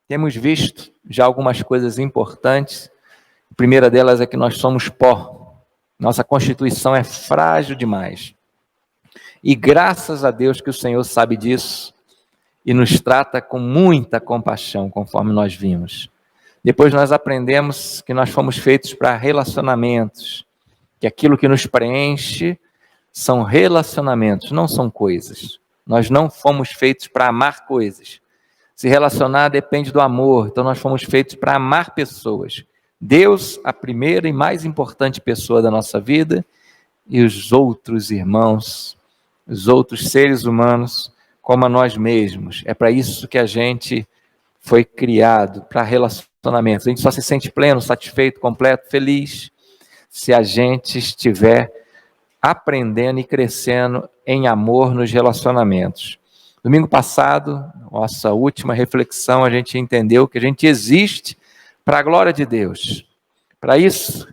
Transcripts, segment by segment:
Temos visto já algumas coisas importantes. A primeira delas é que nós somos pó. Nossa constituição é frágil demais. E graças a Deus que o Senhor sabe disso e nos trata com muita compaixão, conforme nós vimos. Depois nós aprendemos que nós fomos feitos para relacionamentos, que aquilo que nos preenche são relacionamentos, não são coisas. Nós não fomos feitos para amar coisas. Se relacionar depende do amor, então nós fomos feitos para amar pessoas. Deus, a primeira e mais importante pessoa da nossa vida, e os outros irmãos, os outros seres humanos, como a nós mesmos. É para isso que a gente foi criado, para relacionamentos. A gente só se sente pleno, satisfeito, completo, feliz, se a gente estiver aprendendo e crescendo em amor nos relacionamentos. Domingo passado, nossa última reflexão, a gente entendeu que a gente existe para a glória de Deus. Para isso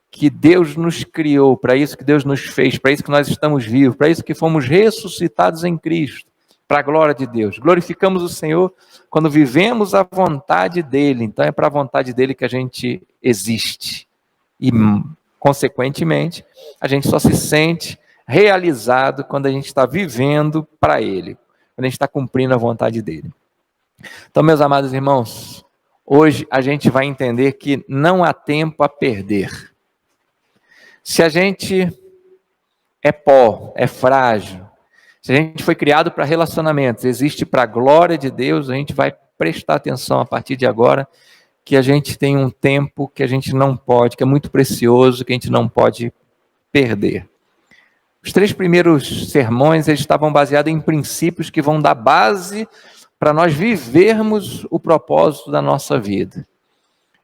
que Deus nos criou, para isso que Deus nos fez, para isso que nós estamos vivos, para isso que fomos ressuscitados em Cristo, para a glória de Deus. Glorificamos o Senhor quando vivemos a vontade dEle. Então é para a vontade dEle que a gente existe. E, consequentemente, a gente só se sente realizado quando a gente está vivendo para Ele, quando a gente está cumprindo a vontade dEle. Então, meus amados irmãos, hoje a gente vai entender que não há tempo a perder. Se a gente é pó, é frágil, se a gente foi criado para relacionamentos, existe para a glória de Deus, a gente vai prestar atenção a partir de agora que a gente tem um tempo que a gente não pode, que é muito precioso, que a gente não pode perder. Os 3 primeiros sermões, eles estavam baseados em princípios que vão dar base para nós vivermos o propósito da nossa vida.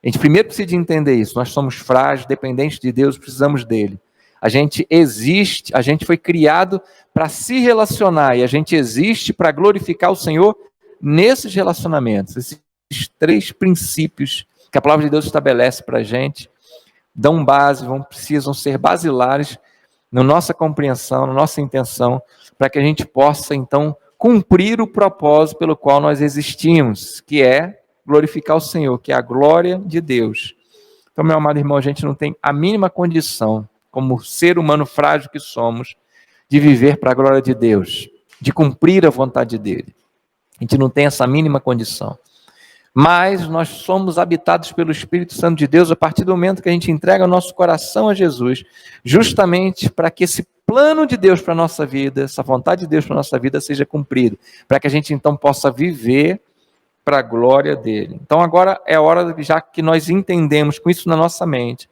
A gente primeiro precisa entender isso, nós somos frágeis, dependentes de Deus, precisamos dele. A gente existe, a gente foi criado para se relacionar e a gente existe para glorificar o Senhor nesses relacionamentos. Esses 3 princípios que a palavra de Deus estabelece para a gente dão base, precisam ser basilares na nossa compreensão, na nossa intenção, para que a gente possa então cumprir o propósito pelo qual nós existimos, que é glorificar o Senhor, que é a glória de Deus. Então, meu amado irmão, a gente não tem a mínima condição, como ser humano frágil que somos, de viver para a glória de Deus, de cumprir a vontade dEle. A gente não tem essa mínima condição. Mas nós somos habitados pelo Espírito Santo de Deus a partir do momento que a gente entrega o nosso coração a Jesus, justamente para que esse plano de Deus para a nossa vida, essa vontade de Deus para a nossa vida seja cumprido, para que a gente então possa viver para a glória dele. Então agora é hora, já que nós entendemos com isso na nossa mente,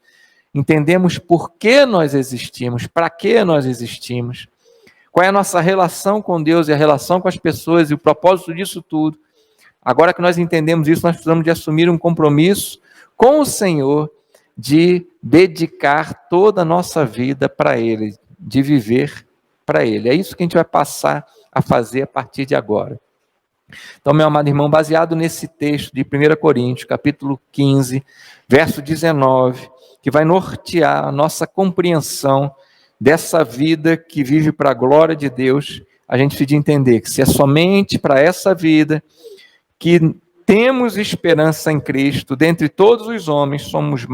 entendemos por que nós existimos, para que nós existimos, qual é a nossa relação com Deus e a relação com as pessoas e o propósito disso tudo. Agora que nós entendemos isso, nós precisamos de assumir um compromisso com o Senhor de dedicar toda a nossa vida para Ele, de viver para Ele. É isso que a gente vai passar a fazer a partir de agora. Então, meu amado irmão, baseado nesse texto de 1 Coríntios, capítulo 15, verso 19, que vai nortear a nossa compreensão dessa vida que vive para a glória de Deus, a gente precisa entender que se é somente para essa vida que temos esperança em Cristo, dentre todos os homens, somos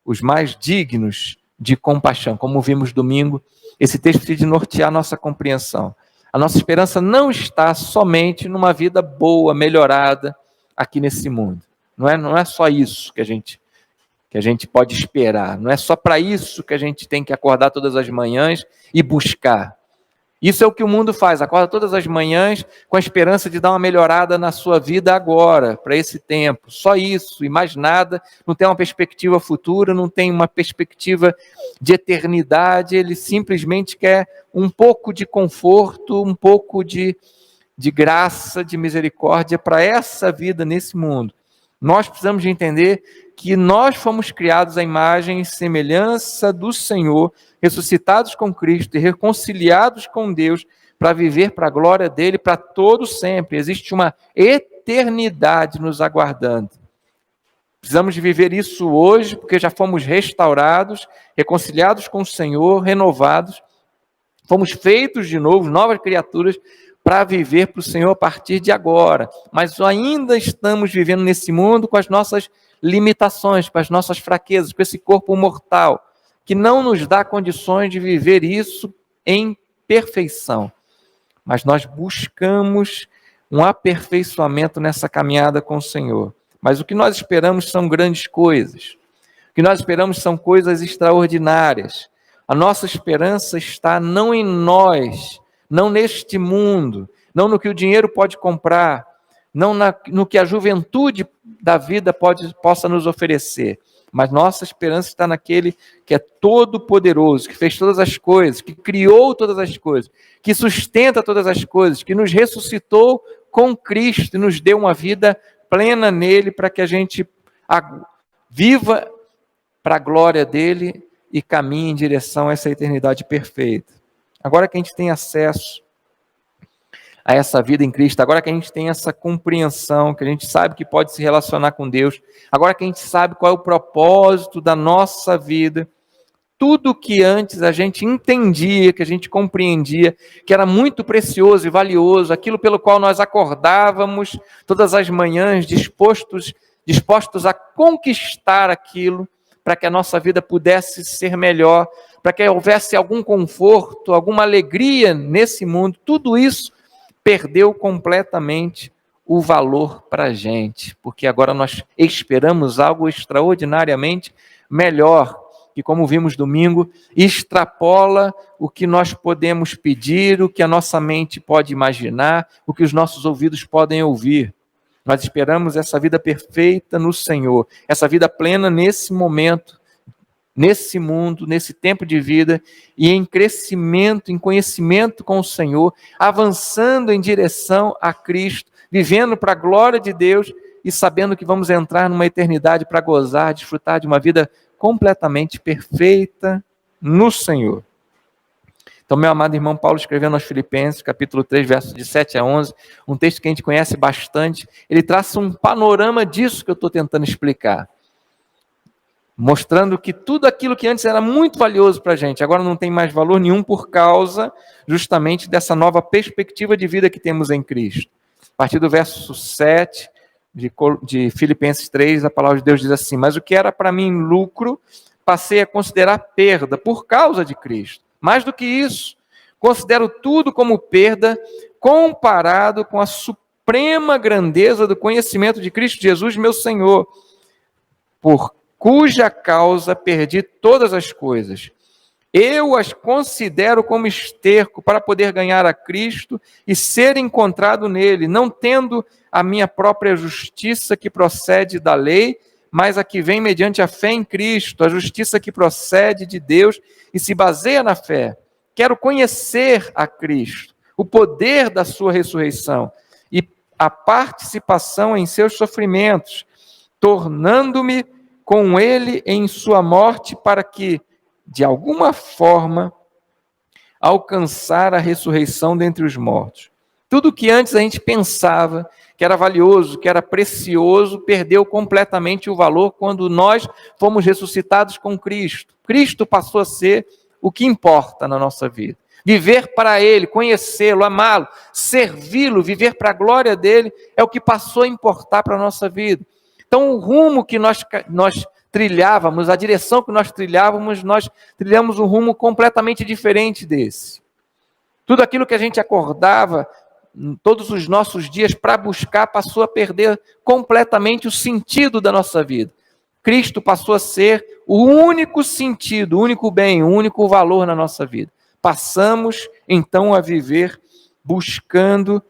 os mais dignos de compaixão. Como vimos domingo, esse texto precisa nortear a nossa compreensão. A nossa esperança não está somente numa vida boa, melhorada aqui nesse mundo. Não é só isso que a gente pode esperar. Não é só para isso que a gente tem que acordar todas as manhãs e buscar. Isso é o que o mundo faz, acorda todas as manhãs com a esperança de dar uma melhorada na sua vida agora, para esse tempo. Só isso, e mais nada, não tem uma perspectiva futura, não tem uma perspectiva de eternidade, ele simplesmente quer um pouco de conforto, um pouco de graça, de misericórdia para essa vida nesse mundo. Nós precisamos de entender que nós fomos criados à imagem e semelhança do Senhor, ressuscitados com Cristo e reconciliados com Deus para viver para a glória dele para todo sempre. Existe uma eternidade nos aguardando. Precisamos de viver isso hoje, porque já fomos restaurados, reconciliados com o Senhor, renovados, fomos feitos de novo, novas criaturas, para viver para o Senhor a partir de agora, mas ainda estamos vivendo nesse mundo com as nossas limitações, com as nossas fraquezas, com esse corpo mortal, que não nos dá condições de viver isso em perfeição. Mas nós buscamos um aperfeiçoamento nessa caminhada com o Senhor. Mas o que nós esperamos são grandes coisas. O que nós esperamos são coisas extraordinárias. A nossa esperança está não em nós, não neste mundo, não no que o dinheiro pode comprar, não no que a juventude da vida possa nos oferecer, mas nossa esperança está naquele que é todo-poderoso, que fez todas as coisas, que criou todas as coisas, que sustenta todas as coisas, que nos ressuscitou com Cristo e nos deu uma vida plena nele para que a gente viva para a glória dele e caminhe em direção a essa eternidade perfeita. Agora que a gente tem acesso a essa vida em Cristo, agora que a gente tem essa compreensão, que a gente sabe que pode se relacionar com Deus, agora que a gente sabe qual é o propósito da nossa vida, tudo que antes a gente entendia, que a gente compreendia, que era muito precioso e valioso, aquilo pelo qual nós acordávamos todas as manhãs dispostos a conquistar aquilo, para que a nossa vida pudesse ser melhor, para que houvesse algum conforto, alguma alegria nesse mundo, tudo isso perdeu completamente o valor para a gente, porque agora nós esperamos algo extraordinariamente melhor, que, como vimos domingo, extrapola o que nós podemos pedir, o que a nossa mente pode imaginar, o que os nossos ouvidos podem ouvir. Nós esperamos essa vida perfeita no Senhor, essa vida plena nesse momento, nesse mundo, nesse tempo de vida, e em crescimento, em conhecimento com o Senhor, avançando em direção a Cristo, vivendo para a glória de Deus e sabendo que vamos entrar numa eternidade para gozar, desfrutar de uma vida completamente perfeita no Senhor. Então, meu amado irmão Paulo, escrevendo aos Filipenses, capítulo 3, versos de 7 a 11, um texto que a gente conhece bastante, ele traça um panorama disso que eu estou tentando explicar, mostrando que tudo aquilo que antes era muito valioso para a gente, agora não tem mais valor nenhum por causa justamente dessa nova perspectiva de vida que temos em Cristo. A partir do verso 7 de Filipenses 3, a palavra de Deus diz assim: mas o que era para mim lucro, passei a considerar perda por causa de Cristo. Mais do que isso, considero tudo como perda comparado com a suprema grandeza do conhecimento de Cristo Jesus, meu Senhor, por cuja causa perdi todas as coisas. Eu as considero como esterco para poder ganhar a Cristo e ser encontrado nele, não tendo a minha própria justiça que procede da lei, mas a que vem mediante a fé em Cristo, a justiça que procede de Deus e se baseia na fé. Quero conhecer a Cristo, o poder da sua ressurreição e a participação em seus sofrimentos, tornando-me com ele em sua morte, para que, de alguma forma, alcançar a ressurreição dentre os mortos. Tudo que antes a gente pensava que era valioso, que era precioso, perdeu completamente o valor quando nós fomos ressuscitados com Cristo. Cristo passou a ser o que importa na nossa vida. Viver para Ele, conhecê-lo, amá-lo, servi-lo, viver para a glória dEle, é o que passou a importar para a nossa vida. Então, o rumo que nós trilhávamos, a direção que nós trilhamos um rumo completamente diferente desse. Tudo aquilo que a gente acordava todos os nossos dias para buscar passou a perder completamente o sentido da nossa vida. Cristo passou a ser o único sentido, o único bem, o único valor na nossa vida. Passamos então a viver buscando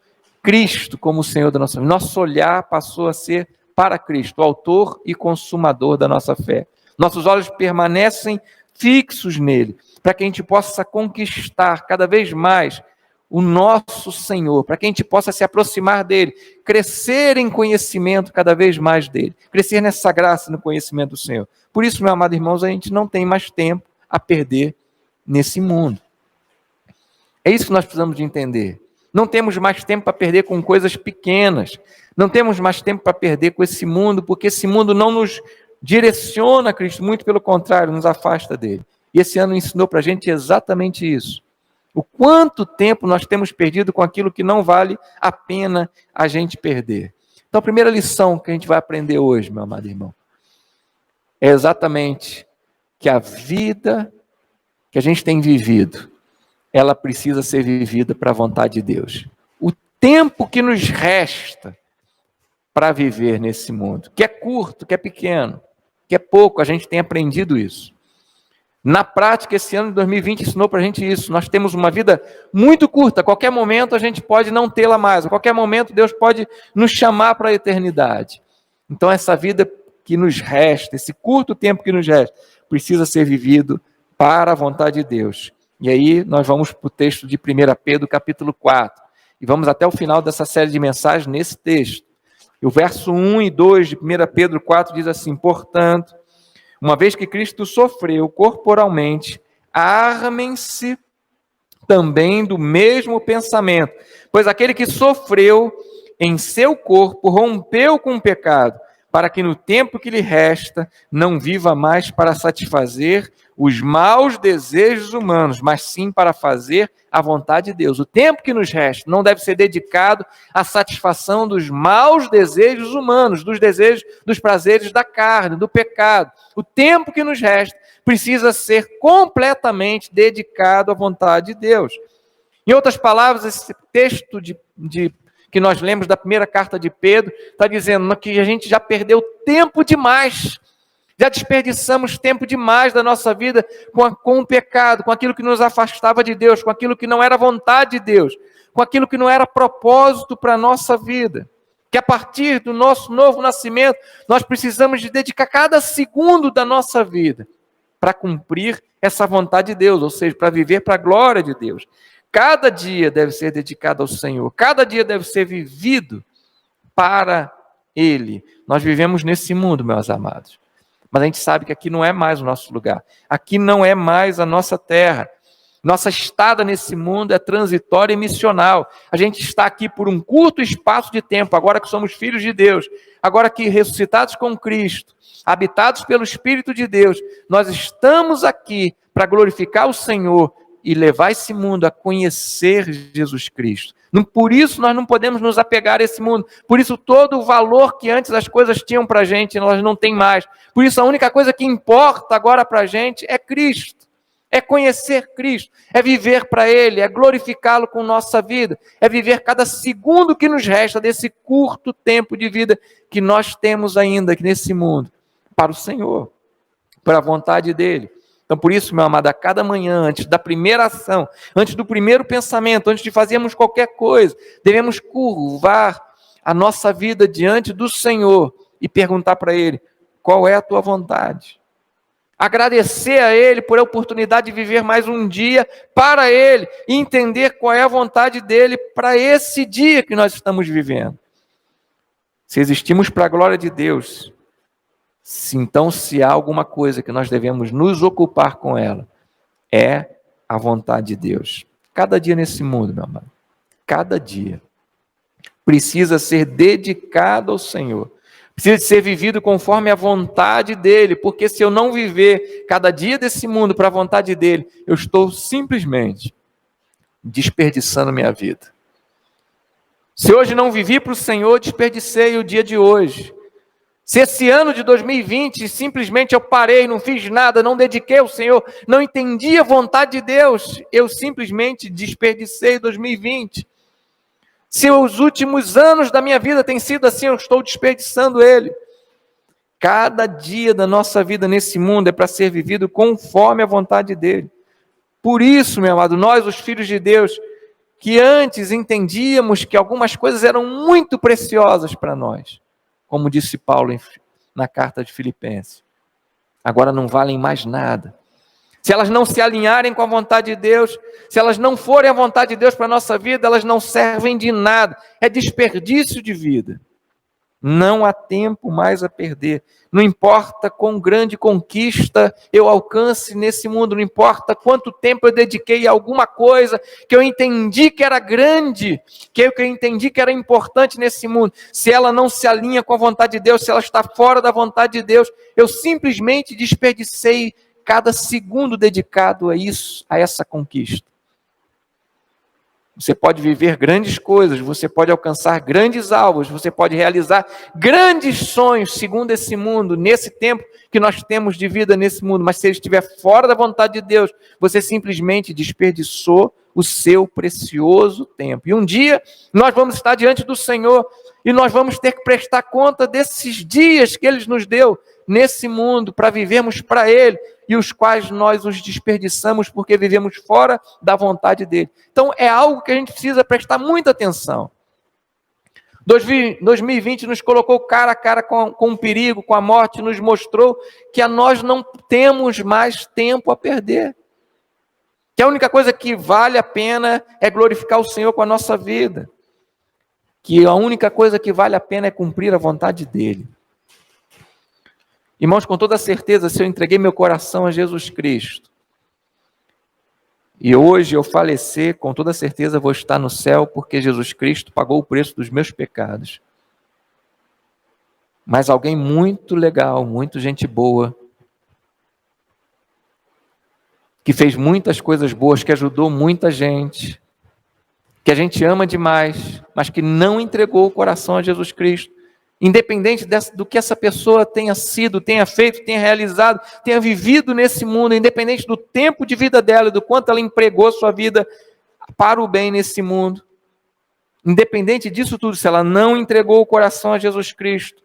Cristo como o Senhor da nossa vida. Nosso olhar passou a ser para Cristo, o autor e consumador da nossa fé. Nossos olhos permanecem fixos nele, para que a gente possa conquistar cada vez mais o nosso Senhor, para que a gente possa se aproximar dele, crescer em conhecimento cada vez mais dele, crescer nessa graça no conhecimento do Senhor. Por isso, meus amados irmãos, a gente não tem mais tempo a perder nesse mundo. É isso que nós precisamos de entender. Não temos mais tempo para perder com coisas pequenas, não temos mais tempo para perder com esse mundo, porque esse mundo não nos direciona a Cristo, muito pelo contrário, nos afasta dele. E esse ano ensinou para a gente exatamente isso. O quanto tempo nós temos perdido com aquilo que não vale a pena a gente perder. Então, a primeira lição que a gente vai aprender hoje, meu amado irmão, é exatamente que a vida que a gente tem vivido, ela precisa ser vivida para a vontade de Deus. O tempo que nos resta para viver nesse mundo, que é curto, que é pequeno, que é pouco, a gente tem aprendido isso. Na prática, esse ano de 2020 ensinou para a gente isso. Nós temos uma vida muito curta. A qualquer momento a gente pode não tê-la mais. A qualquer momento Deus pode nos chamar para a eternidade. Então essa vida que nos resta, esse curto tempo que nos resta, precisa ser vivido para a vontade de Deus. E aí nós vamos para o texto de 1 Pedro, capítulo 4. E vamos até o final dessa série de mensagens nesse texto. E o verso 1 e 2 de 1 Pedro 4 diz assim: portanto, uma vez que Cristo sofreu corporalmente, armem-se também do mesmo pensamento, pois aquele que sofreu em seu corpo rompeu com o pecado, para que no tempo que lhe resta não viva mais para satisfazer os maus desejos humanos, mas sim para fazer a vontade de Deus. O tempo que nos resta não deve ser dedicado à satisfação dos maus desejos humanos, dos desejos, dos prazeres da carne, do pecado. O tempo que nos resta precisa ser completamente dedicado à vontade de Deus. Em outras palavras, esse texto que nós lemos da primeira carta de Pedro está dizendo que a gente já perdeu tempo demais. Já desperdiçamos tempo demais da nossa vida com o pecado, com aquilo que nos afastava de Deus, com aquilo que não era vontade de Deus, com aquilo que não era propósito para a nossa vida. Que a partir do nosso novo nascimento, nós precisamos de dedicar cada segundo da nossa vida para cumprir essa vontade de Deus, ou seja, para viver para a glória de Deus. Cada dia deve ser dedicado ao Senhor, cada dia deve ser vivido para Ele. Nós vivemos nesse mundo, meus amados. Mas a gente sabe que aqui não é mais o nosso lugar. Aqui não é mais a nossa terra. Nossa estada nesse mundo é transitória e missional. A gente está aqui por um curto espaço de tempo, agora que somos filhos de Deus, agora que ressuscitados com Cristo, habitados pelo Espírito de Deus, nós estamos aqui para glorificar o Senhor e levar esse mundo a conhecer Jesus Cristo. Por isso nós não podemos nos apegar a esse mundo. Por isso todo o valor que antes as coisas tinham para a gente, elas não têm mais. Por isso a única coisa que importa agora para a gente é Cristo. É conhecer Cristo, é viver para Ele, é glorificá-lo com nossa vida, é viver cada segundo que nos resta desse curto tempo de vida que nós temos ainda aqui nesse mundo, para o Senhor, para a vontade dEle. Então, por isso, meu amado, a cada manhã, antes da primeira ação, antes do primeiro pensamento, antes de fazermos qualquer coisa, devemos curvar a nossa vida diante do Senhor e perguntar para Ele, qual é a tua vontade? Agradecer a Ele por a oportunidade de viver mais um dia para Ele e entender qual é a vontade dEle para esse dia que nós estamos vivendo. Se existimos para a glória de Deus, então se há alguma coisa que nós devemos nos ocupar com ela, é a vontade de Deus. Cada dia nesse mundo, meu amado, cada dia precisa ser dedicado ao Senhor. Precisa ser vivido conforme a vontade dEle, porque se eu não viver cada dia desse mundo para a vontade dEle, eu estou simplesmente desperdiçando minha vida. Se hoje não vivi para o Senhor, desperdicei o dia de hoje. Se esse ano de 2020 simplesmente eu parei, não fiz nada, não dediquei ao Senhor, não entendi a vontade de Deus, eu simplesmente desperdicei 2020. Se os últimos anos da minha vida têm sido assim, eu estou desperdiçando ele. Cada dia da nossa vida nesse mundo é para ser vivido conforme a vontade dele. Por isso, meu amado, nós, os filhos de Deus, que antes entendíamos que algumas coisas eram muito preciosas para nós, como disse Paulo na carta de Filipenses, agora não valem mais nada. Se elas não se alinharem com a vontade de Deus, se elas não forem a vontade de Deus para a nossa vida, elas não servem de nada. É desperdício de vida. Não há tempo mais a perder. Não importa quão grande conquista eu alcance nesse mundo, não importa quanto tempo eu dediquei a alguma coisa que eu entendi que era grande, que eu entendi que era importante nesse mundo. Se ela não se alinha com a vontade de Deus, se ela está fora da vontade de Deus, eu simplesmente desperdicei cada segundo dedicado a isso, a essa conquista. Você pode viver grandes coisas, você pode alcançar grandes alvos, você pode realizar grandes sonhos segundo esse mundo, nesse tempo que nós temos de vida nesse mundo. Mas se ele estiver fora da vontade de Deus, você simplesmente desperdiçou o seu precioso tempo. E um dia nós vamos estar diante do Senhor e nós vamos ter que prestar conta desses dias que Ele nos deu nesse mundo para vivermos para Ele, e os quais nós os desperdiçamos porque vivemos fora da vontade dEle. Então é algo que a gente precisa prestar muita atenção. 2020 nos colocou cara a cara com o perigo, com a morte, nos mostrou que nós não temos mais tempo a perder. Que a única coisa que vale a pena é glorificar o Senhor com a nossa vida. Que a única coisa que vale a pena é cumprir a vontade dEle. Irmãos, com toda certeza, se eu entreguei meu coração a Jesus Cristo, e hoje eu falecer, com toda certeza vou estar no céu, porque Jesus Cristo pagou o preço dos meus pecados. Mas alguém muito legal, muito gente boa, que fez muitas coisas boas, que ajudou muita gente, que a gente ama demais, mas que não entregou o coração a Jesus Cristo, independente do que essa pessoa tenha sido, tenha feito, tenha realizado, tenha vivido nesse mundo, independente do tempo de vida dela, do quanto ela empregou sua vida para o bem nesse mundo, independente disso tudo, se ela não entregou o coração a Jesus Cristo,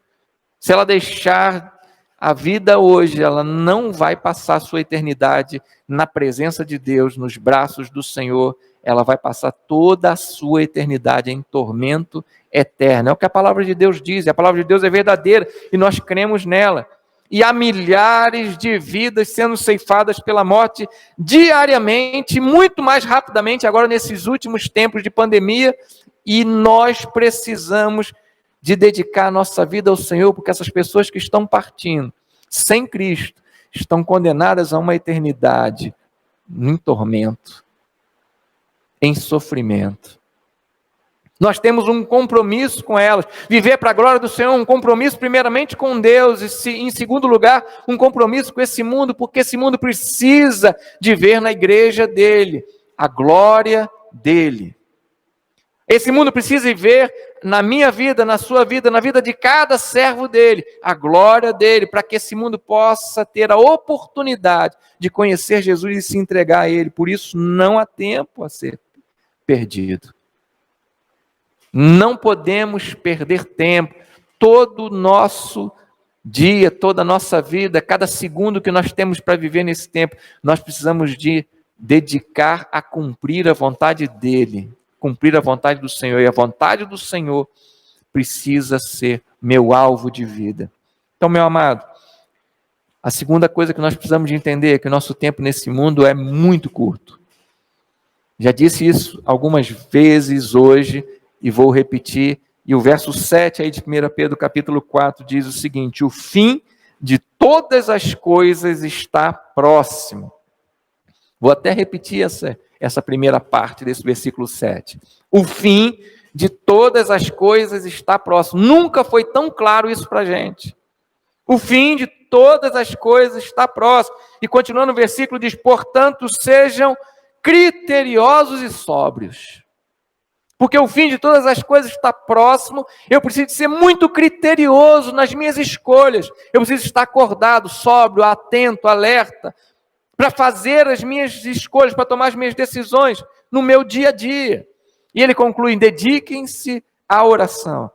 se ela deixar a vida hoje, ela não vai passar a sua eternidade na presença de Deus, nos braços do Senhor, ela vai passar toda a sua eternidade em tormento eterno. É o que a palavra de Deus diz, a palavra de Deus é verdadeira e nós cremos nela. E há milhares de vidas sendo ceifadas pela morte diariamente, muito mais rapidamente agora nesses últimos tempos de pandemia, e nós precisamos de dedicar a nossa vida ao Senhor, porque essas pessoas que estão partindo sem Cristo estão condenadas a uma eternidade em tormento, em sofrimento. Nós temos um compromisso com elas, viver para a glória do Senhor, um compromisso primeiramente com Deus, e em segundo lugar, um compromisso com esse mundo, porque esse mundo precisa de ver na igreja dele a glória dele. Esse mundo precisa ver na minha vida, na sua vida, na vida de cada servo dele, a glória dele, para que esse mundo possa ter a oportunidade de conhecer Jesus e se entregar a ele. Por isso não há tempo a ser perdido. Não podemos perder tempo. Todo o nosso dia, toda a nossa vida, cada segundo que nós temos para viver nesse tempo, nós precisamos de dedicar a cumprir a vontade dele, cumprir a vontade do Senhor. E a vontade do Senhor precisa ser meu alvo de vida. Então, meu amado, a segunda coisa que nós precisamos de entender é que o nosso tempo nesse mundo é muito curto. Já disse isso algumas vezes hoje, e vou repetir, e o verso 7 aí de 1 Pedro capítulo 4 diz o seguinte: o fim de todas as coisas está próximo. Vou até repetir essa primeira parte desse versículo 7. O fim de todas as coisas está próximo. Nunca foi tão claro isso para a gente. O fim de todas as coisas está próximo. E continuando o versículo diz: portanto, sejam criteriosos e sóbrios. Porque o fim de todas as coisas está próximo, eu preciso ser muito criterioso nas minhas escolhas. Eu preciso estar acordado, sóbrio, atento, alerta, para fazer as minhas escolhas, para tomar as minhas decisões no meu dia a dia. E ele conclui: dediquem-se à oração.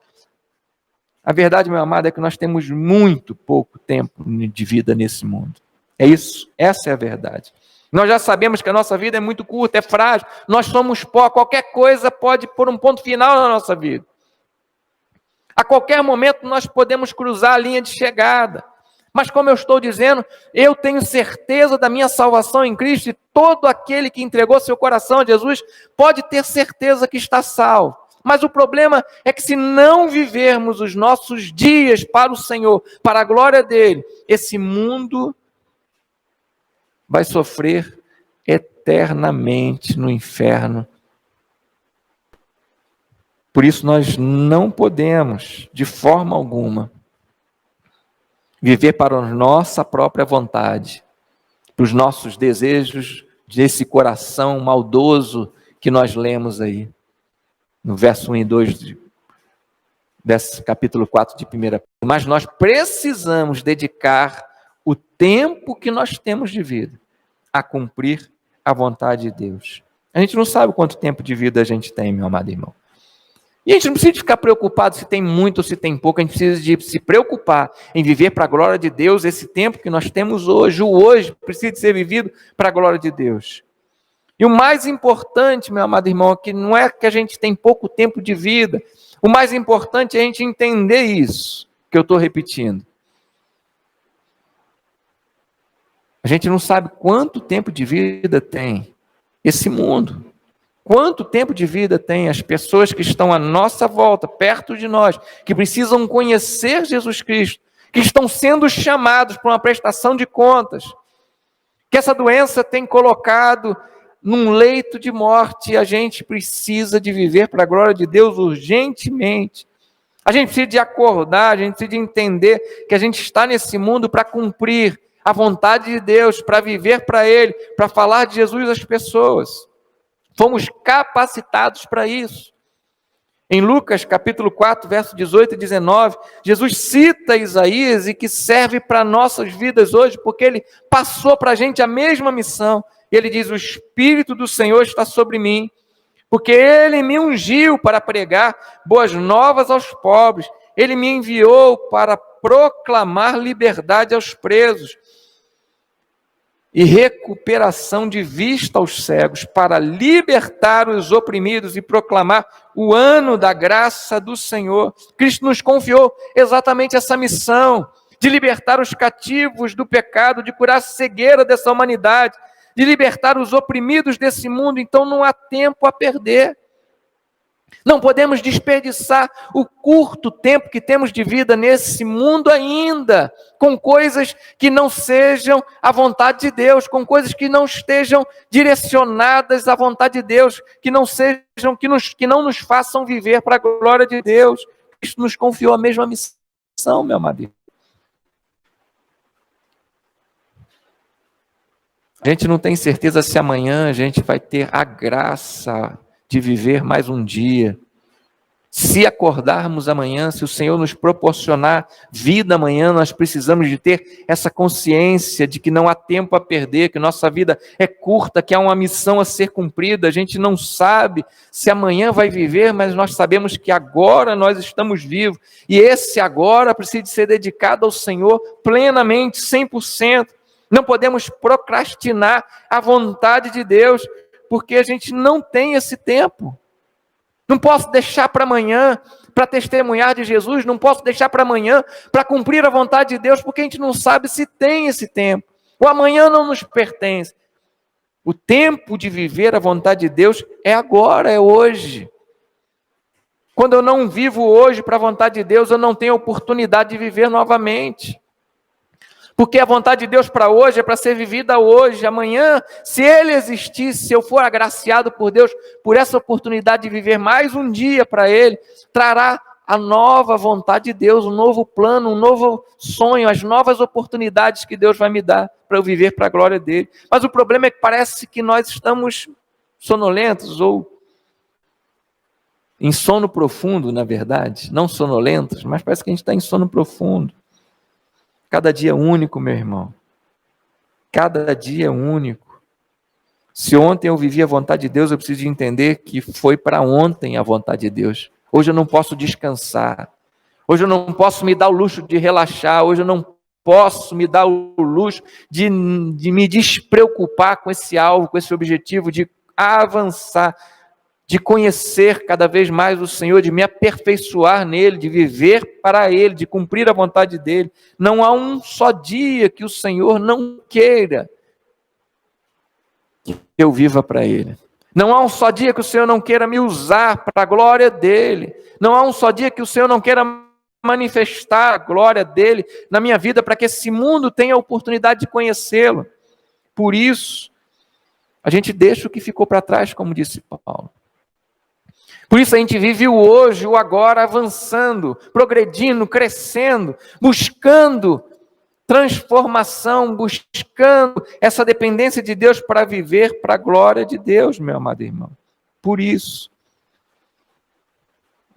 A verdade, meu amado, é que nós temos muito pouco tempo de vida nesse mundo. É isso, essa é a verdade. Nós já sabemos que a nossa vida é muito curta, é frágil, nós somos pó, qualquer coisa pode pôr um ponto final na nossa vida. A qualquer momento nós podemos cruzar a linha de chegada. Mas como eu estou dizendo, eu tenho certeza da minha salvação em Cristo, e todo aquele que entregou seu coração a Jesus pode ter certeza que está salvo. Mas o problema é que se não vivermos os nossos dias para o Senhor, para a glória dele, esse mundo vai sofrer eternamente no inferno. Por isso nós não podemos, de forma alguma, viver para a nossa própria vontade, para os nossos desejos desse coração maldoso que nós lemos aí, no verso 1 e 2 desse capítulo 4 de 1 Pedro. Mas nós precisamos dedicar o tempo que nós temos de vida a cumprir a vontade de Deus. A gente não sabe quanto tempo de vida a gente tem, meu amado irmão. E a gente não precisa ficar preocupado se tem muito ou se tem pouco, a gente precisa de se preocupar em viver para a glória de Deus esse tempo que nós temos hoje. O hoje precisa ser vivido para a glória de Deus. E o mais importante, meu amado irmão, é que não é que a gente tem pouco tempo de vida. O mais importante é a gente entender isso, que eu estou repetindo. A gente não sabe quanto tempo de vida tem esse mundo. Quanto tempo de vida tem as pessoas que estão à nossa volta, perto de nós, que precisam conhecer Jesus Cristo, que estão sendo chamados para uma prestação de contas, que essa doença tem colocado num leito de morte, e a gente precisa de viver para a glória de Deus urgentemente. A gente precisa de acordar, a gente precisa de entender que a gente está nesse mundo para cumprir a vontade de Deus, para viver para Ele, para falar de Jesus às pessoas. Fomos capacitados para isso. Em Lucas capítulo 4, verso 18 e 19, Jesus cita Isaías e que serve para nossas vidas hoje, porque ele passou para a gente a mesma missão. Ele diz: o Espírito do Senhor está sobre mim, porque Ele me ungiu para pregar boas novas aos pobres. Ele me enviou para proclamar liberdade aos presos e recuperação de vista aos cegos, para libertar os oprimidos e proclamar o ano da graça do Senhor. Cristo nos confiou exatamente essa missão, de libertar os cativos do pecado, de curar a cegueira dessa humanidade, de libertar os oprimidos desse mundo. Então não há tempo a perder. Não podemos desperdiçar o curto tempo que temos de vida nesse mundo ainda, com coisas que não sejam a vontade de Deus, com coisas que não estejam direcionadas à vontade de Deus, que não sejam, que não nos façam viver para a glória de Deus. Cristo nos confiou a mesma missão, meu amado. A gente não tem certeza se amanhã a gente vai ter a graça de viver mais um dia. Se acordarmos amanhã, se o Senhor nos proporcionar vida amanhã, nós precisamos de ter essa consciência de que não há tempo a perder, que nossa vida é curta, que há uma missão a ser cumprida. A gente não sabe se amanhã vai viver, mas nós sabemos que agora nós estamos vivos. E esse agora precisa ser dedicado ao Senhor plenamente, 100%. Não podemos procrastinar a vontade de Deus, porque a gente não tem esse tempo. Não posso deixar para amanhã para testemunhar de Jesus, não posso deixar para amanhã para cumprir a vontade de Deus, porque a gente não sabe se tem esse tempo. O amanhã não nos pertence. O tempo de viver a vontade de Deus é agora, é hoje. Quando eu não vivo hoje para a vontade de Deus, eu não tenho oportunidade de viver novamente. Porque a vontade de Deus para hoje é para ser vivida hoje. Amanhã, se Ele existir, se eu for agraciado por Deus, por essa oportunidade de viver mais um dia para Ele, trará a nova vontade de Deus, um novo plano, um novo sonho, as novas oportunidades que Deus vai me dar para eu viver para a glória dEle. Mas o problema é que parece que nós estamos sonolentos ou em sono profundo, na verdade. Não sonolentos, mas parece que a gente está em sono profundo. Cada dia é único, meu irmão. Cada dia é único. Se ontem eu vivi a vontade de Deus, eu preciso de entender que foi para ontem a vontade de Deus. Hoje eu não posso descansar. Hoje eu não posso me dar o luxo de relaxar. Hoje eu não posso me dar o luxo de me despreocupar com esse alvo, com esse objetivo de avançar, de conhecer cada vez mais o Senhor, de me aperfeiçoar nele, de viver para Ele, de cumprir a vontade dEle. Não há um só dia que o Senhor não queira que eu viva para Ele. Não há um só dia que o Senhor não queira me usar para a glória dEle. Não há um só dia que o Senhor não queira manifestar a glória dEle na minha vida, para que esse mundo tenha a oportunidade de conhecê-lo. Por isso, a gente deixa o que ficou para trás, como disse Paulo. Por isso a gente vive o hoje, o agora, avançando, progredindo, crescendo, buscando transformação, buscando essa dependência de Deus para viver para a glória de Deus, meu amado irmão. Por isso,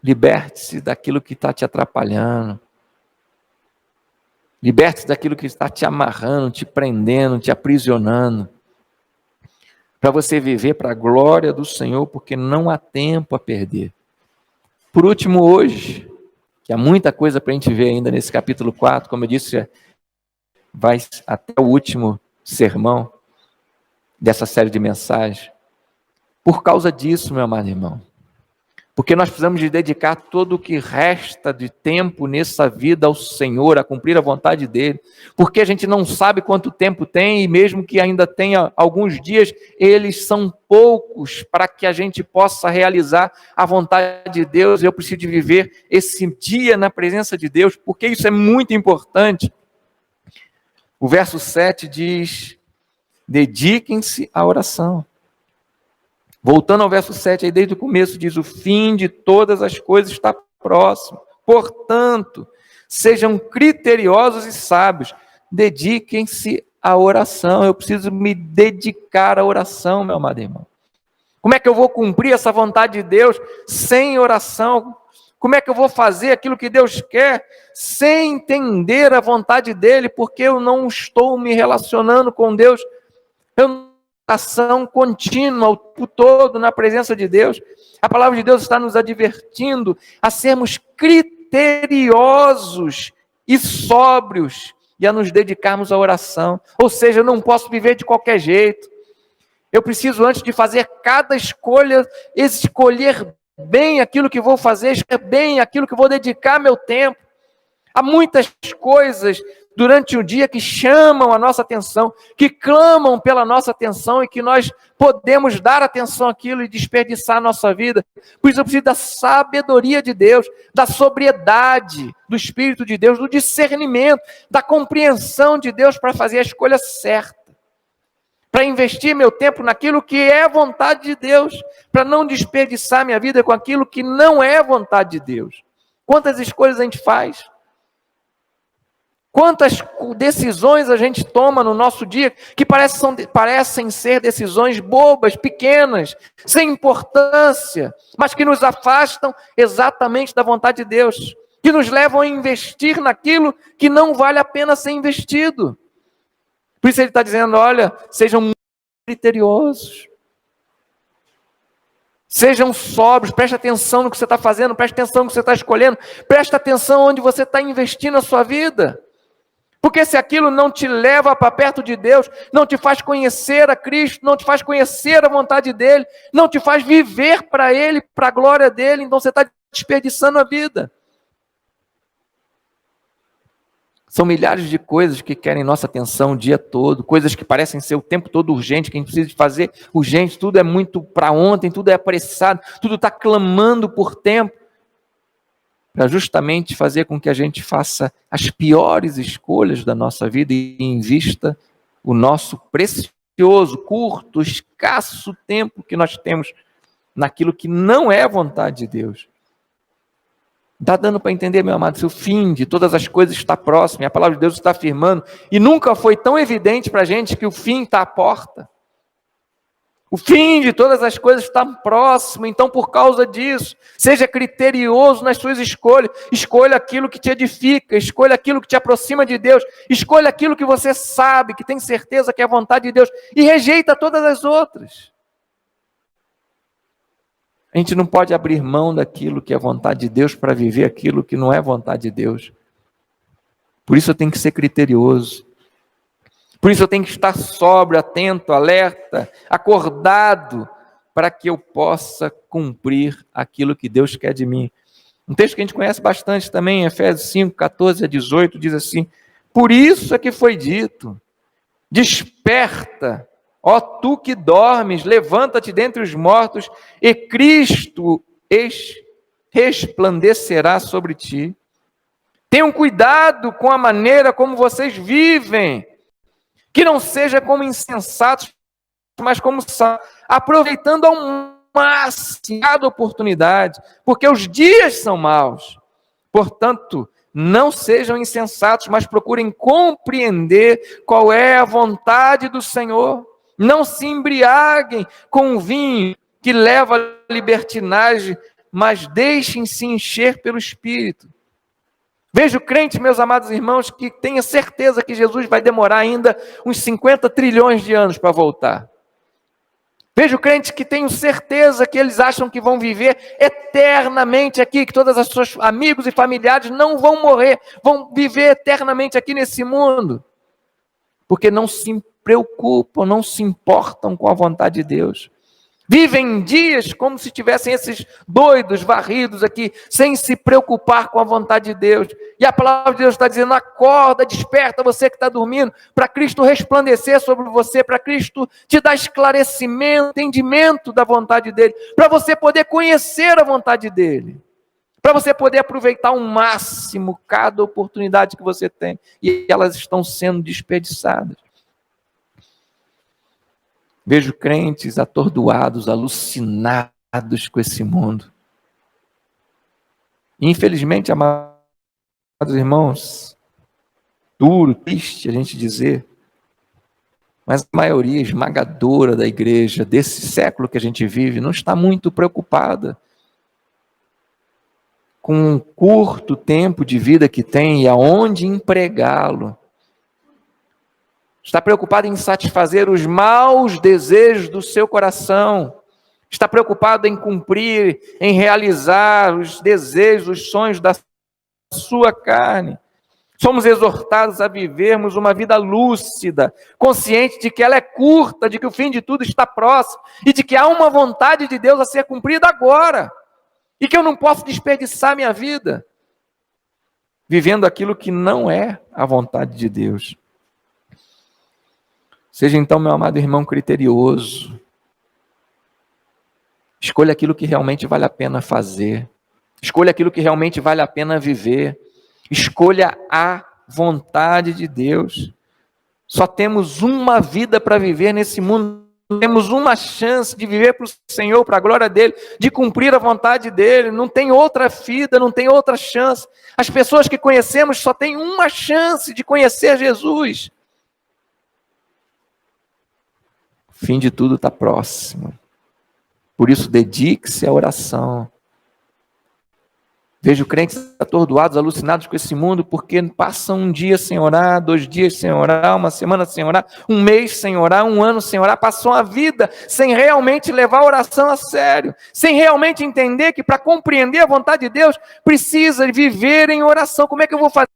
liberte-se daquilo que está te atrapalhando. Liberte-se daquilo que está te amarrando, te prendendo, te aprisionando. Para você viver para a glória do Senhor, porque não há tempo a perder. Por último, hoje, que há muita coisa para a gente ver ainda nesse capítulo 4, como eu disse, vai até o último sermão dessa série de mensagens. Por causa disso, meu amado irmão, porque nós precisamos de dedicar todo o que resta de tempo nessa vida ao Senhor, a cumprir a vontade dEle, porque a gente não sabe quanto tempo tem, e mesmo que ainda tenha alguns dias, eles são poucos para que a gente possa realizar a vontade de Deus. Eu preciso de viver esse dia na presença de Deus, porque isso é muito importante. O verso 7 diz: dediquem-se à oração. Voltando ao verso 7, aí desde o começo diz: o fim de todas as coisas está próximo. Portanto, sejam criteriosos e sábios. Dediquem-se à oração. Eu preciso me dedicar à oração, meu amado irmão. Como é que eu vou cumprir essa vontade de Deus sem oração? Como é que eu vou fazer aquilo que Deus quer sem entender a vontade dEle, porque eu não estou me relacionando com Deus? Ação contínua o tempo todo na presença de Deus. A palavra de Deus está nos advertindo a sermos criteriosos e sóbrios e a nos dedicarmos à oração. Ou seja, eu não posso viver de qualquer jeito. Eu preciso, antes de fazer cada escolha, escolher bem aquilo que vou fazer, escolher bem aquilo que vou dedicar meu tempo. Há muitas coisas durante o dia que chamam a nossa atenção, que clamam pela nossa atenção e que nós podemos dar atenção àquilo e desperdiçar a nossa vida. Por isso eu preciso da sabedoria de Deus, da sobriedade do Espírito de Deus, do discernimento, da compreensão de Deus para fazer a escolha certa, para investir meu tempo naquilo que é vontade de Deus, para não desperdiçar minha vida com aquilo que não é vontade de Deus. Quantas escolhas a gente faz? Quantas decisões a gente toma no nosso dia que parecem ser decisões bobas, pequenas, sem importância, mas que nos afastam exatamente da vontade de Deus, que nos levam a investir naquilo que não vale a pena ser investido. Por isso ele está dizendo: olha, sejam muito criteriosos, sejam sóbrios, preste atenção no que você está fazendo, preste atenção no que você está escolhendo, preste atenção onde você está investindo a sua vida. Porque se aquilo não te leva para perto de Deus, não te faz conhecer a Cristo, não te faz conhecer a vontade dEle, não te faz viver para Ele, para a glória dEle, então você está desperdiçando a vida. São milhares de coisas que querem nossa atenção o dia todo, coisas que parecem ser o tempo todo urgente, que a gente precisa de fazer urgente, tudo é muito para ontem, tudo é apressado, tudo está clamando por tempo, para justamente fazer com que a gente faça as piores escolhas da nossa vida e invista o nosso precioso, curto, escasso tempo que nós temos naquilo que não é vontade de Deus. Está dando para entender, meu amado, se o fim de todas as coisas está próximo, e a palavra de Deus está afirmando, e nunca foi tão evidente para a gente que o fim está à porta. O fim de todas as coisas está próximo, então por causa disso, seja criterioso nas suas escolhas, escolha aquilo que te edifica, escolha aquilo que te aproxima de Deus, escolha aquilo que você sabe, que tem certeza que é a vontade de Deus, e rejeita todas as outras. A gente não pode abrir mão daquilo que é vontade de Deus para viver aquilo que não é vontade de Deus. Por isso eu tenho que ser criterioso. Por isso eu tenho que estar sóbrio, atento, alerta, acordado, para que eu possa cumprir aquilo que Deus quer de mim. Um texto que a gente conhece bastante também, Efésios 5, 14 a 18, diz assim: por isso é que foi dito, desperta, ó tu que dormes, levanta-te dentre os mortos, e Cristo resplandecerá sobre ti. Tenham cuidado com a maneira como vocês vivem, que não seja como insensatos, mas como aproveitando ao máximo cada oportunidade, porque os dias são maus. Portanto, não sejam insensatos, mas procurem compreender qual é a vontade do Senhor. Não se embriaguem com o vinho que leva à libertinagem, mas deixem-se encher pelo Espírito. Vejo crentes, meus amados irmãos, que tenham certeza que Jesus vai demorar ainda uns 50 trilhões de anos para voltar. Vejo crentes que tenham certeza que eles acham que vão viver eternamente aqui, que todos os seus amigos e familiares não vão morrer, vão viver eternamente aqui nesse mundo, porque não se preocupam, não se importam com a vontade de Deus. Vivem dias como se tivessem esses doidos varridos aqui, sem se preocupar com a vontade de Deus. E a palavra de Deus está dizendo: acorda, desperta você que está dormindo, para Cristo resplandecer sobre você, para Cristo te dar esclarecimento, entendimento da vontade dEle, para você poder conhecer a vontade dEle, para você poder aproveitar ao máximo cada oportunidade que você tem, e elas estão sendo desperdiçadas. Vejo crentes atordoados, alucinados com esse mundo. Infelizmente, amados irmãos, duro, triste a gente dizer, mas a maioria esmagadora da igreja desse século que a gente vive não está muito preocupada com o curto tempo de vida que tem e aonde empregá-lo. Está preocupado em satisfazer os maus desejos do seu coração. Está preocupado em cumprir, em realizar os desejos, os sonhos da sua carne. Somos exortados a vivermos uma vida lúcida, consciente de que ela é curta, de que o fim de tudo está próximo e de que há uma vontade de Deus a ser cumprida agora e que eu não posso desperdiçar minha vida vivendo aquilo que não é a vontade de Deus. Seja então, meu amado irmão, criterioso. Escolha aquilo que realmente vale a pena fazer. Escolha aquilo que realmente vale a pena viver. Escolha a vontade de Deus. Só temos uma vida para viver nesse mundo. Temos uma chance de viver para o Senhor, para a glória dEle, de cumprir a vontade dEle. Não tem outra vida, não tem outra chance. As pessoas que conhecemos só têm uma chance de conhecer Jesus. O fim de tudo está próximo. Por isso, dedique-se à oração. Vejo crentes atordoados, alucinados com esse mundo, porque passam um dia sem orar, 2 dias sem orar, uma semana sem orar, um mês sem orar, um ano sem orar, passam a vida sem realmente levar a oração a sério, sem realmente entender que para compreender a vontade de Deus, precisa viver em oração. Como é que eu vou fazer?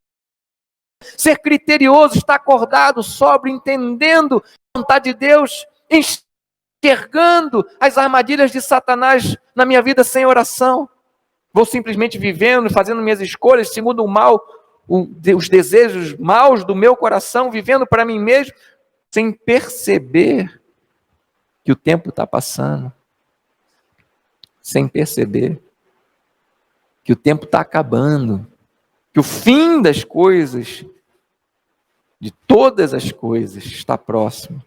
Ser criterioso, estar acordado, sóbrio, entendendo a vontade de Deus, enxergando as armadilhas de Satanás na minha vida sem oração. Vou simplesmente vivendo, fazendo minhas escolhas segundo o mal, os desejos maus do meu coração, vivendo para mim mesmo, sem perceber que o tempo está passando, sem perceber que o tempo está acabando, que o fim das coisas, de todas as coisas, está próximo.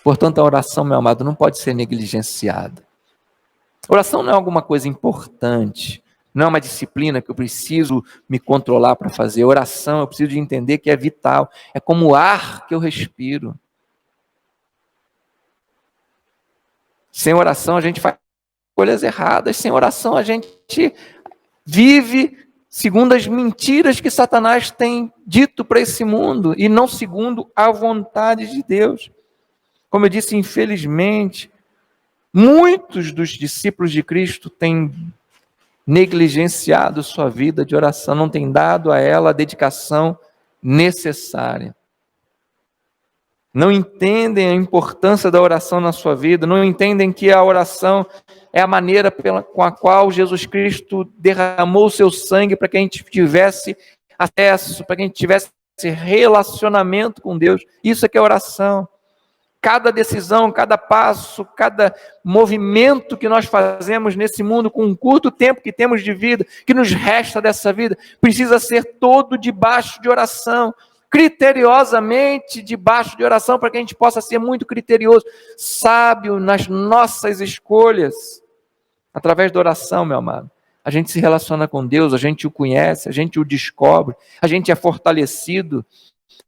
Portanto, a oração, meu amado, não pode ser negligenciada. Oração não é alguma coisa importante, não é uma disciplina que eu preciso me controlar para fazer. Oração, eu preciso de entender que é vital, é como o ar que eu respiro. Sem oração a gente faz escolhas erradas, sem oração a gente vive segundo as mentiras que Satanás tem dito para esse mundo e não segundo a vontade de Deus. Como eu disse, infelizmente, muitos dos discípulos de Cristo têm negligenciado sua vida de oração, não têm dado a ela a dedicação necessária. Não entendem a importância da oração na sua vida, não entendem que a oração é a maneira com a qual Jesus Cristo derramou o seu sangue para que a gente tivesse acesso, para que a gente tivesse relacionamento com Deus. Isso é que é oração. Cada decisão, cada passo, cada movimento que nós fazemos nesse mundo, com um curto tempo que temos de vida, que nos resta dessa vida, precisa ser todo debaixo de oração, criteriosamente debaixo de oração, para que a gente possa ser muito criterioso, sábio nas nossas escolhas. Através da oração, meu amado, a gente se relaciona com Deus, a gente o conhece, a gente o descobre, a gente é fortalecido,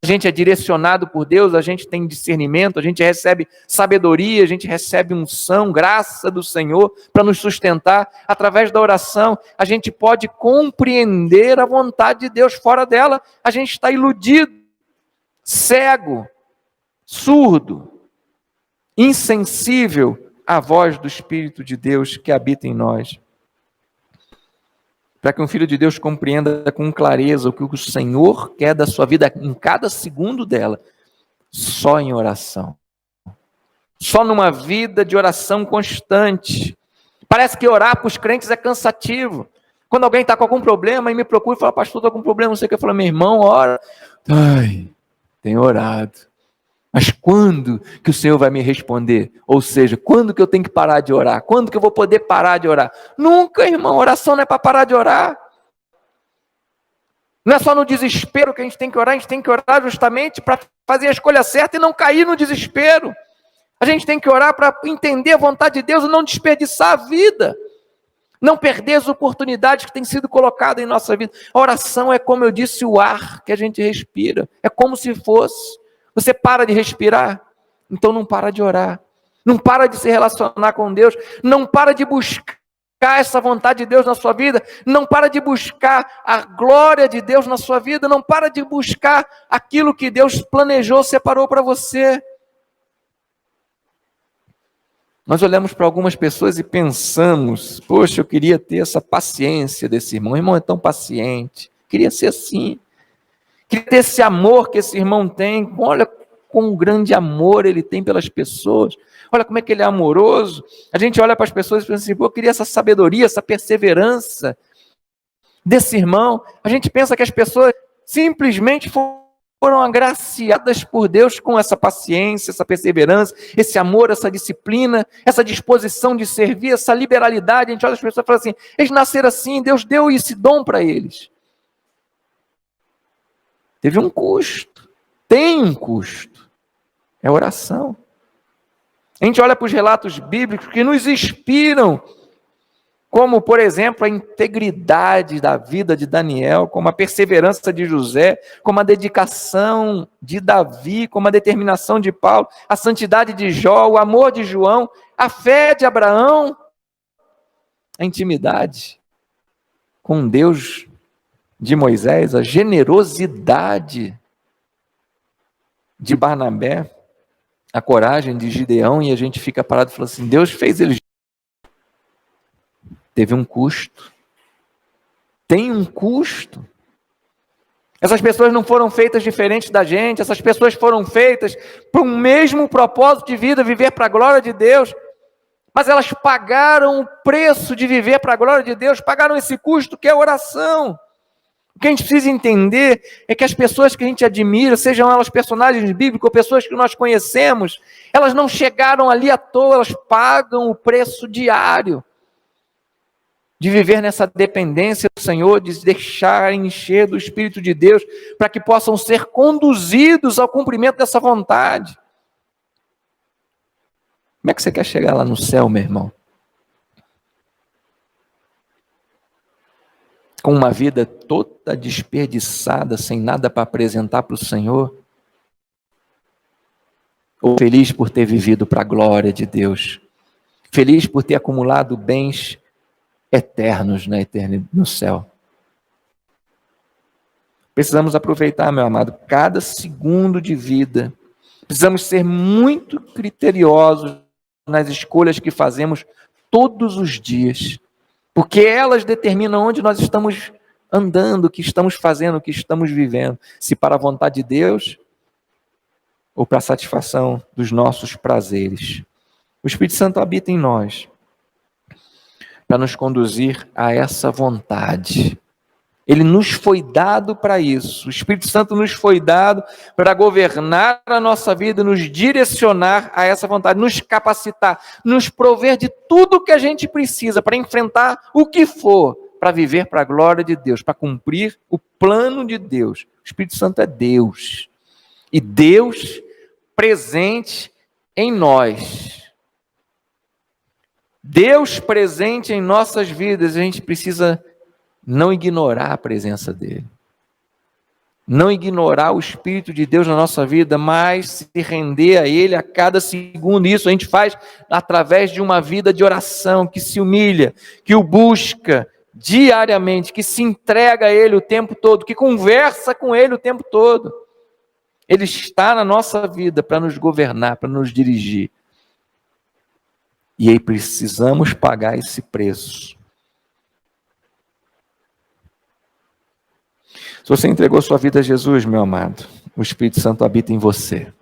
A gente é direcionado por Deus, a gente tem discernimento, a gente recebe sabedoria, a gente recebe unção, graça do Senhor para nos sustentar. Através da oração, a gente pode compreender a vontade de Deus. Fora dela, a gente está iludido, cego, surdo, insensível à voz do Espírito de Deus que habita em nós. Para que um filho de Deus compreenda com clareza o que o Senhor quer da sua vida em cada segundo dela, só em oração. Só numa vida de oração constante. Parece que orar para os crentes é cansativo. Quando alguém está com algum problema e me procura e fala, pastor, estou com um problema, não sei o que, eu falo, meu irmão, ora. Ai, tenho orado. Mas quando que o Senhor vai me responder? Ou seja, quando que eu tenho que parar de orar? Quando que eu vou poder parar de orar? Nunca, irmão, oração não é para parar de orar. Não é só no desespero que a gente tem que orar, a gente tem que orar justamente para fazer a escolha certa e não cair no desespero. A gente tem que orar para entender a vontade de Deus e não desperdiçar a vida. Não perder as oportunidades que têm sido colocadas em nossa vida. A oração é, como eu disse, o ar que a gente respira. É como se fosse. Você para de respirar, então não para de orar, não para de se relacionar com Deus, não para de buscar essa vontade de Deus na sua vida, não para de buscar a glória de Deus na sua vida, não para de buscar aquilo que Deus planejou, separou para você. Nós olhamos para algumas pessoas e pensamos, poxa, eu queria ter essa paciência desse irmão, o irmão é tão paciente, queria ser assim. Queria ter esse amor que esse irmão tem. Olha quão grande amor ele tem pelas pessoas. Olha como é que ele é amoroso. A gente olha para as pessoas e pensa assim, pô, eu queria essa sabedoria, essa perseverança desse irmão. A gente pensa que as pessoas simplesmente foram agraciadas por Deus com essa paciência, essa perseverança, esse amor, essa disciplina, essa disposição de servir, essa liberalidade. A gente olha as pessoas e fala assim, eles nasceram assim, Deus deu esse dom para eles. Teve um custo, tem um custo, é oração. A gente olha para os relatos bíblicos que nos inspiram, como, por exemplo, a integridade da vida de Daniel, como a perseverança de José, como a dedicação de Davi, como a determinação de Paulo, a santidade de Jó, o amor de João, a fé de Abraão, a intimidade com Deus de Moisés, a generosidade de Barnabé, a coragem de Gideão, e a gente fica parado e fala assim, Deus fez eles. Teve um custo. Tem um custo. Essas pessoas não foram feitas diferentes da gente, essas pessoas foram feitas para um mesmo propósito de vida, viver para a glória de Deus, mas elas pagaram o preço de viver para a glória de Deus, pagaram esse custo que é a oração. O que a gente precisa entender é que as pessoas que a gente admira, sejam elas personagens bíblicos ou pessoas que nós conhecemos, elas não chegaram ali à toa, elas pagam o preço diário de viver nessa dependência do Senhor, de se deixar encher do Espírito de Deus, para que possam ser conduzidos ao cumprimento dessa vontade. Como é que você quer chegar lá no céu, meu irmão? Com uma vida toda desperdiçada, sem nada para apresentar para o Senhor? Ou feliz por ter vivido para a glória de Deus? Feliz por ter acumulado bens eternos na eternidade, no céu? Precisamos aproveitar, meu amado, cada segundo de vida. Precisamos ser muito criteriosos nas escolhas que fazemos todos os dias, porque elas determinam onde nós estamos andando, o que estamos fazendo, o que estamos vivendo. Se para a vontade de Deus ou para a satisfação dos nossos prazeres. O Espírito Santo habita em nós para nos conduzir a essa vontade. Ele nos foi dado para isso. O Espírito Santo nos foi dado para governar a nossa vida, nos direcionar a essa vontade, nos capacitar, nos prover de tudo o que a gente precisa para enfrentar o que for, para viver para a glória de Deus, para cumprir o plano de Deus. O Espírito Santo é Deus. E Deus presente em nós. Deus presente em nossas vidas, a gente precisa não ignorar a presença dele. Não ignorar o Espírito de Deus na nossa vida, mas se render a Ele a cada segundo. Isso a gente faz através de uma vida de oração, que se humilha, que o busca diariamente, que se entrega a Ele o tempo todo, que conversa com Ele o tempo todo. Ele está na nossa vida para nos governar, para nos dirigir. E aí precisamos pagar esse preço. Se você entregou sua vida a Jesus, meu amado, o Espírito Santo habita em você.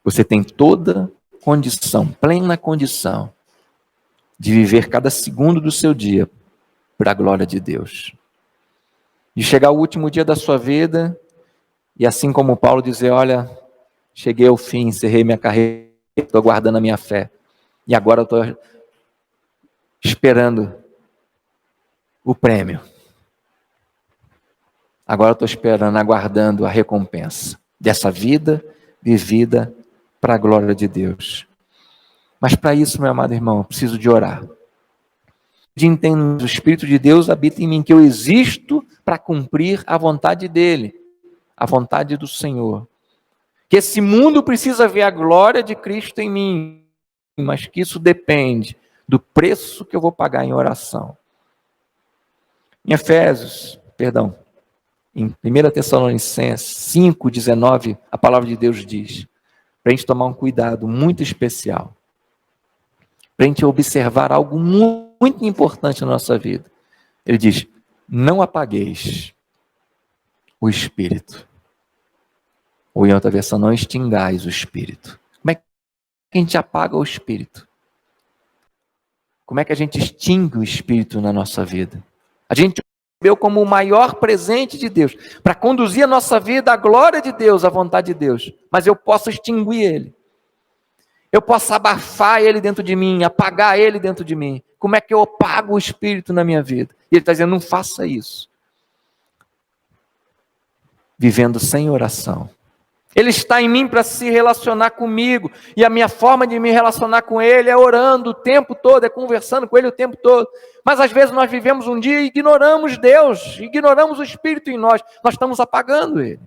Você tem toda condição, plena condição, de viver cada segundo do seu dia para a glória de Deus. De chegar ao último dia da sua vida e assim como Paulo dizer, olha, cheguei ao fim, encerrei minha carreira, estou aguardando a minha fé. E agora eu estou esperando o prêmio. Agora eu estou esperando, aguardando a recompensa dessa vida vivida para a glória de Deus. Mas para isso, meu amado irmão, eu preciso de orar. De entender o Espírito de Deus habita em mim, que eu existo para cumprir a vontade dEle, a vontade do Senhor. Que esse mundo precisa ver a glória de Cristo em mim, mas que isso depende do preço que eu vou pagar em oração. Em em 1 Tessalonicenses 5,19, a palavra de Deus diz, para a gente tomar um cuidado muito especial, para a gente observar algo muito importante na nossa vida. Ele diz, não apagueis o Espírito. Ou em outra versão, não extingais o Espírito. Como é que a gente apaga o Espírito? Como é que a gente extingue o Espírito na nossa vida? A gente recebeu como o maior presente de Deus, para conduzir a nossa vida à glória de Deus, à vontade de Deus. Mas eu posso extinguir ele. Eu posso abafar ele dentro de mim, apagar ele dentro de mim. Como é que eu apago o Espírito na minha vida? E ele está dizendo, não faça isso. Vivendo sem oração. Ele está em mim para se relacionar comigo, e a minha forma de me relacionar com Ele é orando o tempo todo, é conversando com Ele o tempo todo. Mas às vezes nós vivemos um dia e ignoramos Deus, ignoramos o Espírito em nós estamos apagando Ele.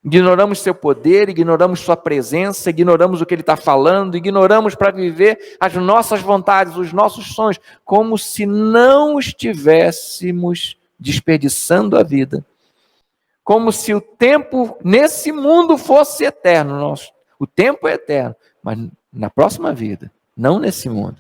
Ignoramos seu poder, ignoramos sua presença, ignoramos o que Ele está falando, ignoramos para viver as nossas vontades, os nossos sonhos, como se não estivéssemos desperdiçando a vida. Como se o tempo nesse mundo fosse eterno. O tempo é eterno, mas na próxima vida, não nesse mundo.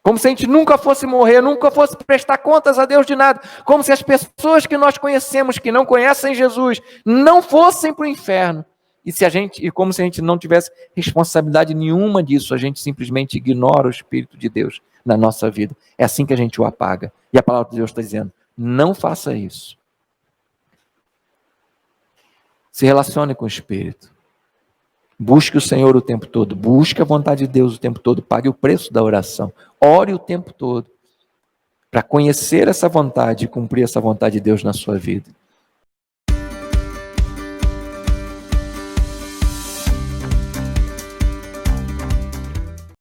Como se a gente nunca fosse morrer, nunca fosse prestar contas a Deus de nada. Como se as pessoas que nós conhecemos, que não conhecem Jesus, não fossem para o inferno. E como se a gente não tivesse responsabilidade nenhuma disso, a gente simplesmente ignora o Espírito de Deus na nossa vida. É assim que a gente o apaga. E a palavra de Deus está dizendo, não faça isso. Se relacione com o Espírito. Busque o Senhor o tempo todo. Busque a vontade de Deus o tempo todo. Pague o preço da oração. Ore o tempo todo. Para conhecer essa vontade e cumprir essa vontade de Deus na sua vida.